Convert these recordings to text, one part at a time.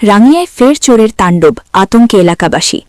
রাঙ্গিয়ায় ফের চোরের তাণ্ডব, আতঙ্কে এলাকাবাসী।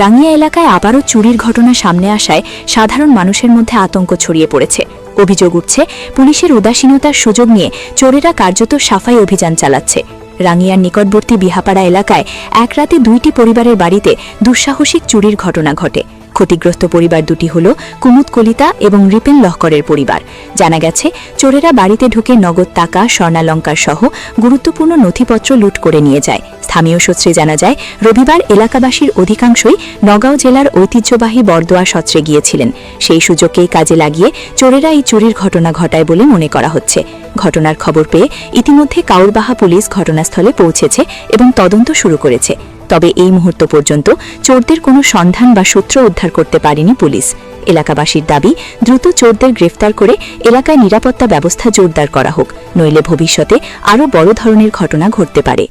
রাঙ্গিয়া এলাকায় আবারও চুরির ঘটনা সামনে আসায় সাধারণ মানুষের মধ্যে আতঙ্ক ছড়িয়ে পড়েছে। অভিযোগ উঠছে, পুলিশের উদাসীনতার সুযোগ নিয়ে চোরেরা কার্যত সাফাই অভিযান চালাচ্ছে। রাঙ্গিয়ার নিকটবর্তী বিহাপাড়া এলাকায় এক রাতে 2টি পরিবারের বাড়িতে দুঃসাহসিক চুরির ঘটনা ঘটে। ক্ষতিগ্রস্ত পরিবার দুটি হল কুমুদ কলিতা এবং রিপেন লহকরের পরিবার। জানা গেছে, চোরেরা বাড়িতে ঢুকে নগদ টাকা, স্বর্ণালঙ্কার সহ গুরুত্বপূর্ণ নথিপত্র লুট করে নিয়ে যায়। স্থানীয় সূত্রে জানা যায়, রবিবার এলাকাবাসীর অধিকাংশই নগাঁও জেলার ঐতিহ্যবাহী বরদোয়া সত্রে গিয়েছিলেন। সেই সুযোগকেই কাজে লাগিয়ে চোরেরা এই চুরির ঘটনা ঘটায় বলে মনে করা হচ্ছে। ঘটনার খবর পেয়ে ইতিমধ্যে কাউরবাহা পুলিশ ঘটনাস্থলে পৌঁছেছে এবং তদন্ত শুরু করেছে। তবে এই মুহূর্ত পর্যন্ত চোরদের কোনো সন্ধান বা সূত্র উদ্ধার করতে পারেনি পুলিশ। এলাকাবাসীর দাবি, দ্রুত চোরদের গ্রেফতার করে এলাকায় নিরাপত্তা ব্যবস্থা জোরদার করা হোক, নইলে ভবিষ্যতে আরও বড় ধরনের ঘটনা ঘটতে পারে।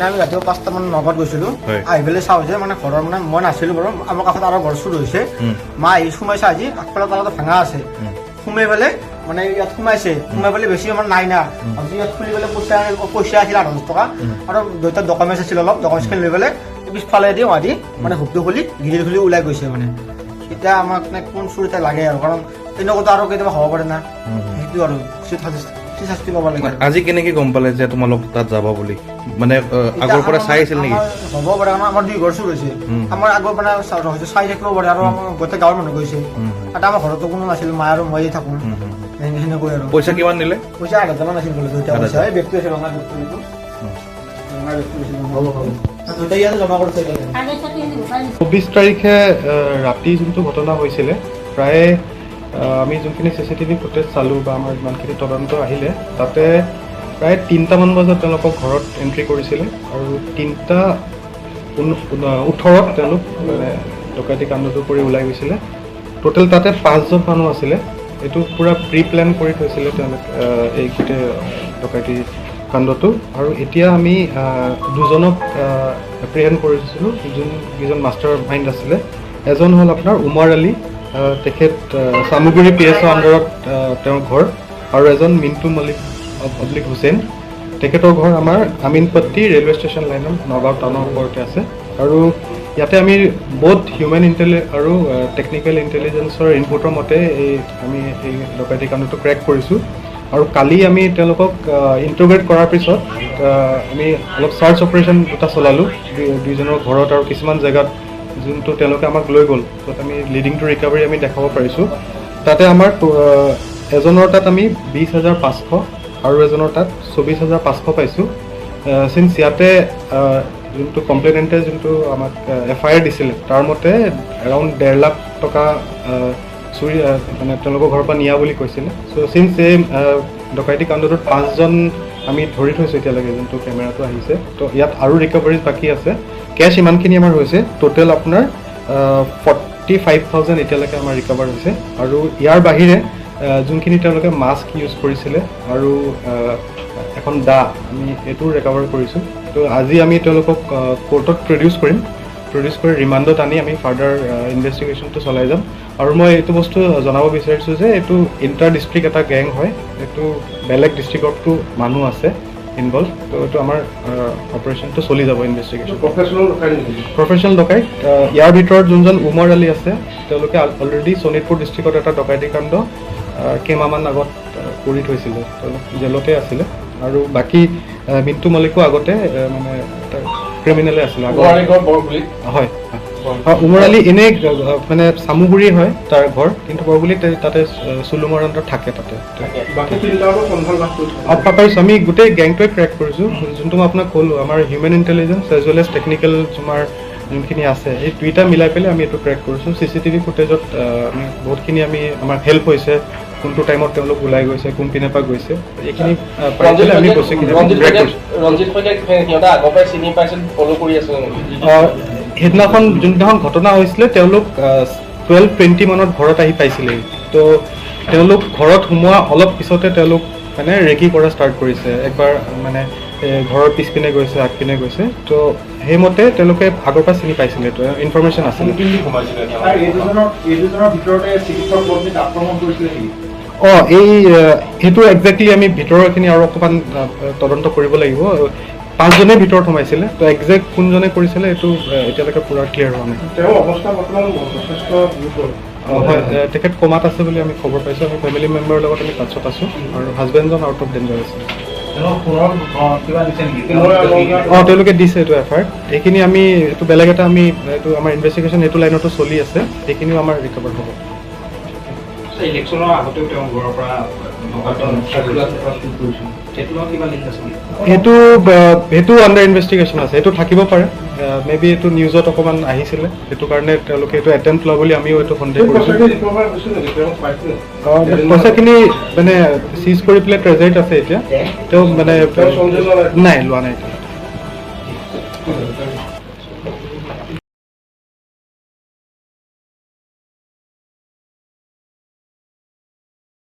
আমি ৰাতিপুৱা 5টামান নগৰত গৈছিলোঁ। আহি পেলাই চাওঁ যে মানে ঘৰৰ মানে মই নাছিলোঁ বাৰু, আমাৰ কাষত আৰু ঘৰ চুৰ হৈছে। মা আহি সোমাইছে, আজি আগফালে তালাটো ভাঙা আছে, সোমাই পেলাই মানে ইয়াত সোমাইছে। সোমাই পেলাই বেছি আমাৰ নাই না, ইয়াত খুলি পেলাই পইচা আছিল 8,000 টকা আৰু দেউতাৰ ডকুমেণ্টছ আছিল অলপ, ডকুমেণ্টছখিনি লৈ পেলাই পিছফালে দি মাৰি মানে হুপটো খুলি গিৰিল খুলি ওলাই গৈছে। মানে এতিয়া আমাক মানে কোন চুৰ এটা লাগে আৰু, কাৰণ তেনেকুৱাতো আৰু কেতিয়াবা হ'ব পাৰে না, সেইটো আৰু শাস্তি পাব লাগে। আজি কেনেকে গম পালে যে তোমালোক তাত যাব বুলি? মানে আগৰ পৰা চাই আছিল নেকি? হ'ব পাৰে, আমাৰ 2 ঘৰ চুৰ হৈছে, আমাৰ আগৰ পৰা চাই থাকিব পাৰে আৰু আমাৰ গোটেই গাঁৱৰ মানুহ গৈছে। আৰু আমাৰ ঘৰতো কোনো নাছিল, মা আৰু ময়ে থাকো সেনেকৈ। আৰু পইচা কিমান নিলে? পইচা 8,000 মান আছিল বোলে, দুইটা পইচা। এই ব্যক্তি আছে, ৰঙা ব্যক্তি এইটো দুইটা ইয়াতে জমা কৰিছে। 24 তাৰিখে ৰাতি যোনটো ঘটনা হৈছিলে, প্ৰায় আমি যোনখিনি CCTV ফুটেজ চালোঁ বা আমাৰ যিমানখিনি তদন্ত আহিলে, তাতে প্ৰায় 3টামান বজাত তেওঁলোকক ঘৰত এণ্ট্ৰি কৰিছিলে আৰু 3:18 তেওঁলোক মানে ডকাইতি কাণ্ডটো কৰি ওলাই গৈছিলে। টোটেল তাতে 5জন মানুহ আছিলে। এইটো পূৰা প্ৰি প্লেন কৰি থৈছিলে তেওঁলোকে এই গোটেই ডকাইতি কাণ্ডটো। আৰু এতিয়া আমি 2জনক এপ্ৰিহেণ্ড কৰিছিলোঁ, যোনকেইজন মাষ্টাৰ মাইণ্ড আছিলে। এজন হ'ল আপোনাৰ উমৰ আলী, তেখেত চামুগুৰি PSO আণ্ডাৰত তেওঁৰ ঘৰ, আৰু এজন মিণ্টু মল্লিক অব্লিক হুছেইন, তেখেতৰ ঘৰ আমাৰ আমিনপট্টি ৰেলৱে ষ্টেচন লাইনত নগাঁও টাউনৰ ওপৰতে আছে। আৰু ইয়াতে আমি বহুত হিউমেন আৰু টেকনিকেল ইণ্টেলিজেঞ্চৰ ইনপুটৰ মতে আমি এই ডকাইতি কাণ্ডটো ক্ৰেক কৰিছোঁ। আৰু কালি আমি তেওঁলোকক ইণ্ট্ৰগেট কৰাৰ পিছত আমি অলপ চাৰ্চ অপাৰেশ্যন দুটা চলালোঁ 2জনৰ ঘৰত আৰু কিছুমান জেগাত যোনটো তেওঁলোকে আমাক লৈ গ'ল, য'ত আমি লিডিং টু ৰিকভাৰী আমি দেখাব পাৰিছোঁ। তাতে আমাৰ এজনৰ তাত আমি 20,500 আৰু এজনৰ তাত 24,500 পাইছোঁ। চিন্স ইয়াতে যোনটো কমপ্লেইনেণ্টে যোনটো আমাক FIR দিছিলে, তাৰ মতে এৰাউণ্ড 1.5 লাখ টকা চুৰি মানে তেওঁলোকৰ ঘৰৰ পৰা নিয়া বুলি কৈছিলে। চ' চিন্স এই ডকাইতি কাণ্ডটোত 5জন আমি ধৰি থৈছোঁ এতিয়ালৈকে, যোনটো কেমেৰাটো আহিছে। তো ইয়াত আৰু ৰিকভাৰিজ বাকী আছে। কেছ ইমানখিনি আমাৰ হৈছে, টোটেল আপোনাৰ 45,000 এতিয়ালৈকে আমাৰ ৰিকভাৰ হৈছে। আৰু ইয়াৰ বাহিৰে যোনখিনি তেওঁলোকে মাস্ক ইউজ কৰিছিলে আৰু এখন দা, আমি এইটো ৰিকভাৰ কৰিছোঁ। তো আজি আমি তেওঁলোকক কোৰ্টত প্ৰডিউচ কৰি ৰিমাণ্ডত আনি আমি ফাৰ্ডাৰ ইনভেষ্টিগেশ্যনটো চলাই যাম। আৰু মই এইটো বস্তু জনাব বিচাৰিছোঁ যে এইটো ইণ্টাৰ ডিষ্ট্ৰিক্ট এটা গেং হয়, এইটো বেলেগ ডিষ্ট্ৰিক্টতো মানুহ আছে ইনভলভ। তো এইটো আমাৰ অপাৰেশ্যনটো চলি যাব, ইনভেষ্টিগেশ্যন। প্ৰফেচনেল ডকাইত ইয়াৰ ভিতৰত যোনজন উমৰ আলী আছে, তেওঁলোকে অলৰেডি শোণিতপুৰ ডিষ্ট্ৰিক্টত এটা ডকাইতি কাণ্ড কেইমাহমান আগত কৰি থৈছিলে, তেওঁলোক জেলতে আছিলে। আৰু বাকী মিণ্টু মল্লিকো আগতে মানে এটা ক্ৰিমিনেলে আছিলে। হয়, উমৰ আলী এনেই মানে চামুগুৰি হয় তাৰ ঘৰ, কিন্তু বৰগুলি তাতে চুলুমৰ আণ্ডাৰত থাকে। তাতে পাৰিছোঁ, আমি গোটেই গেংটোৱে ক্ৰেক কৰিছোঁ। যোনটো মই আপোনাক ক'লোঁ, আমাৰ human intelligence as well as technical তোমাৰ যোনখিনি আছে এই দুইটা মিলাই পেলাই আমি এইটো ট্ৰেক কৰিছোঁ। CCTV ফুটেজত আমি বহুতখিনি আমাৰ হেল্প হৈছে, কোনটো টাইমত তেওঁলোক ওলাই গৈছে, কোনপিনে পৰা গৈছে, এইখিনি পাই পেলাই আমি বস্তুখিনি ট্ৰেক কৰিছোঁ। সেইদিনাখন যোনদিনাখন ঘটনা হৈছিলে তেওঁলোক 12:20 মানত ঘৰত আহি পাইছিলে। তো তেওঁলোক ঘৰত সোমোৱা অলপ পিছতে তেওঁলোক মানে ৰেকি কৰা ষ্টাৰ্ট কৰিছে। একবাৰ মানে ঘৰৰ পিছপিনে গৈছে, আগপিনে গৈছে। তো সেইমতে তেওঁলোকে আগৰ পৰা চিনি পাইছিলে, তো ইনফৰমেশ্যন আছিলে। সেইটো একজেক্টলি আমি ভিতৰৰখিনি আৰু অকণমান তদন্ত কৰিব লাগিব। 5জনে ভিতৰত সোমাইছিলে, তো একজেক্ট কোনজনে কৰিছিলে এইটো এতিয়ালৈকে পুৰা ক্লিয়াৰ হোৱা নাই। হয়, তেখেত কমাত আছে বুলি আমি খবৰ পাইছোঁ। আমি ফেমিলি মেম্বাৰৰ লগত আমি টাচত আছোঁ আৰু হাজবেণ্ডজন আউট অফ ডেঞ্জাৰ আছে। তেওঁলোকে দিছে এইটো এফআইআৰ। এইখিনি আমি এইটো বেলেগ এটা আমি এইটো আমাৰ ইনভেষ্টিগেশ্যন এইটো লাইনতো চলি আছে, সেইখিনিও আমাৰ ৰিকভাৰ হ'ব। সেইটো আণ্ডাৰ ইনভেষ্টিগেশ্যন আছে, সেইটো থাকিব পাৰে। মেবি এইটো নিউজত অকণমান আহিছিলে, সেইটো কাৰণে তেওঁলোকে এইটো এটেম্প লোৱা বুলি আমিও এইটো সন্দেহ কৰিছোঁ। পইচাখিনি মানে চিজ কৰি পেলাই ট্ৰেজাৰীত আছে এতিয়া। তেওঁ মানে নাই লোৱা নাই।